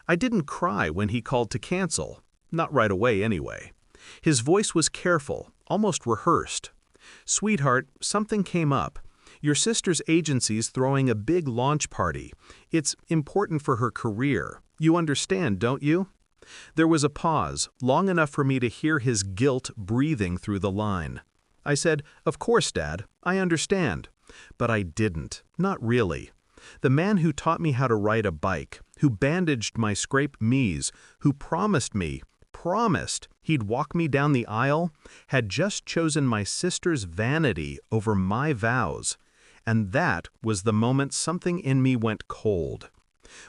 I didn't cry when he called to cancel. Not right away, anyway. His voice was careful, almost rehearsed. "Sweetheart, something came up. Your sister's agency's throwing a big launch party. It's important for her career. You understand, don't you?" There was a pause, long enough for me to hear his guilt breathing through the line. I said, "Of course, Dad, I understand." But I didn't, not really. The man who taught me how to ride a bike, who bandaged my scraped knees, who promised he'd walk me down the aisle, had just chosen my sister's vanity over my vows. And that was the moment something in me went cold.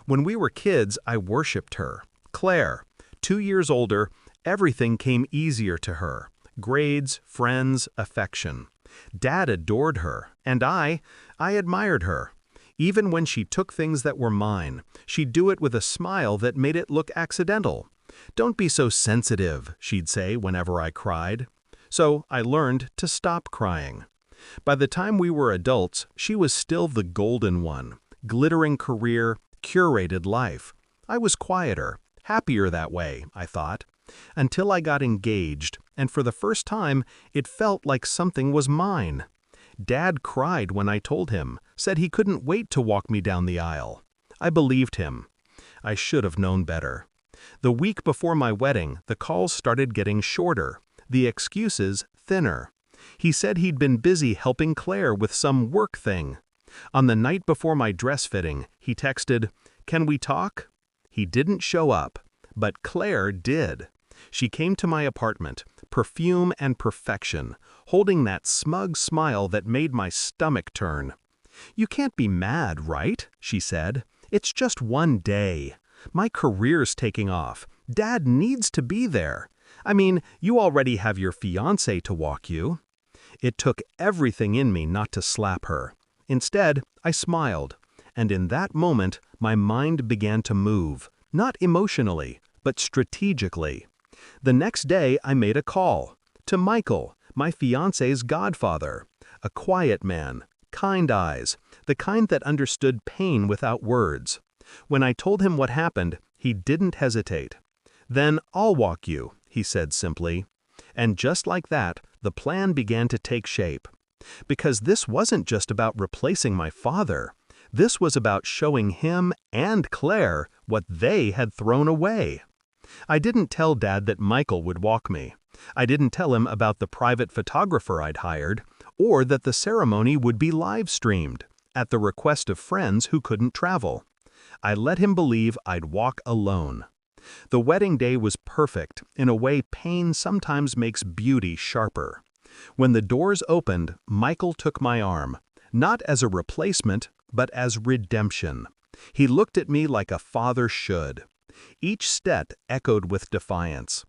When we were kids, I worshipped her. Claire, 2 years older, everything came easier to her. Grades, friends, affection. Dad adored her, and I admired her. Even when she took things that were mine, she'd do it with a smile that made it look accidental. "Don't be so sensitive," she'd say whenever I cried. So I learned to stop crying. By the time we were adults, she was still the golden one. Glittering career, curated life. I was quieter, happier that way, I thought. Until I got engaged, and for the first time, it felt like something was mine. Dad cried when I told him, said he couldn't wait to walk me down the aisle. I believed him. I should have known better. The week before my wedding, the calls started getting shorter, the excuses thinner. He said he'd been busy helping Claire with some work thing. On the night before my dress fitting, he texted, "Can we talk?" He didn't show up, but Claire did. She came to my apartment, perfume and perfection, holding that smug smile that made my stomach turn. "You can't be mad, right?" she said. "It's just one day. My career's taking off. Dad needs to be there. I mean, you already have your fiancé to walk you." It took everything in me not to slap her. Instead, I smiled, and in that moment, my mind began to move, not emotionally, but strategically. The next day, I made a call to Michael, my fiancé's godfather, a quiet man, kind eyes, the kind that understood pain without words. When I told him what happened, he didn't hesitate. "Then I'll walk you," he said simply. And just like that, the plan began to take shape. Because this wasn't just about replacing my father. This was about showing him and Claire what they had thrown away. I didn't tell Dad that Michael would walk me. I didn't tell him about the private photographer I'd hired, or that the ceremony would be live-streamed, at the request of friends who couldn't travel. I let him believe I'd walk alone. The wedding day was perfect, in a way pain sometimes makes beauty sharper. When the doors opened, Michael took my arm, not as a replacement, but as redemption. He looked at me like a father should. Each step echoed with defiance.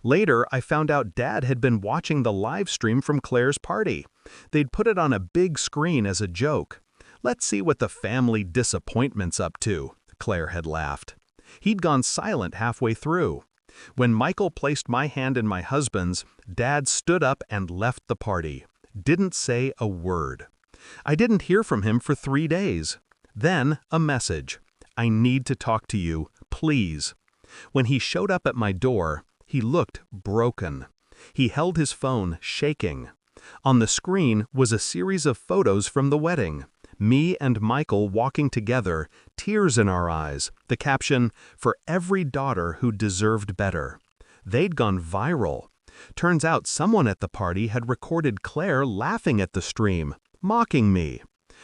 Later, I found out Dad had been watching the live stream from Claire's party. They'd put it on a big screen as a joke. "Let's see what the family disappointment's up to," Claire had laughed. He'd gone silent halfway through. When Michael placed my hand in my husband's, Dad stood up and left the party. Didn't say a word. I didn't hear from him for 3 days. Then, a message. "I need to talk to you, please." When he showed up at my door, he looked broken. He held his phone, shaking. On the screen was a series of photos from the wedding. Me and Michael walking together, tears in our eyes, the caption, "For every daughter who deserved better." They'd gone viral. Turns out someone at the party had recorded Claire laughing at the stream, mocking me.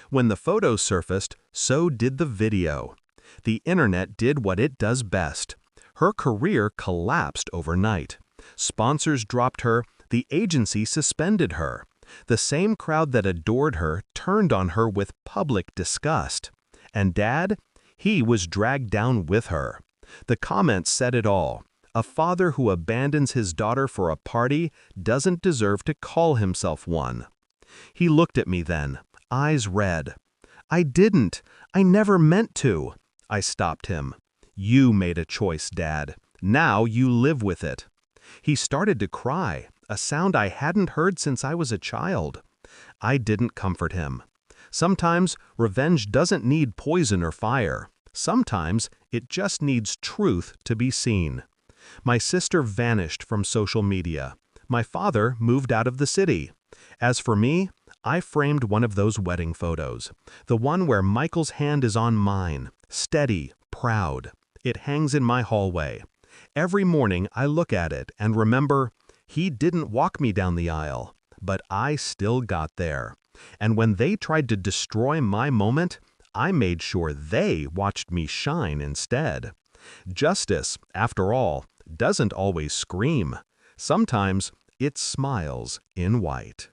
When the photos surfaced, so did the video. The internet did what it does best. Her career collapsed overnight. Sponsors dropped her, the agency suspended her. The same crowd that adored her turned on her with public disgust. And Dad? He was dragged down with her. The comments said it all. A father who abandons his daughter for a party doesn't deserve to call himself one. He looked at me then, eyes red. "I didn't. I never meant to." I stopped him. "You made a choice, Dad. Now you live with it." He started to cry, a sound I hadn't heard since I was a child. I didn't comfort him. Sometimes revenge doesn't need poison or fire. Sometimes It just needs truth to be seen. My sister vanished from social media. My father moved out of the city. As for me, I framed one of those wedding photos, the one where Michael's hand is on mine, steady, proud. It hangs in my hallway. Every morning I look at it and remember, he didn't walk me down the aisle, but I still got there. And when they tried to destroy my moment, I made sure they watched me shine instead. Justice, after all, doesn't always scream. Sometimes it smiles in white.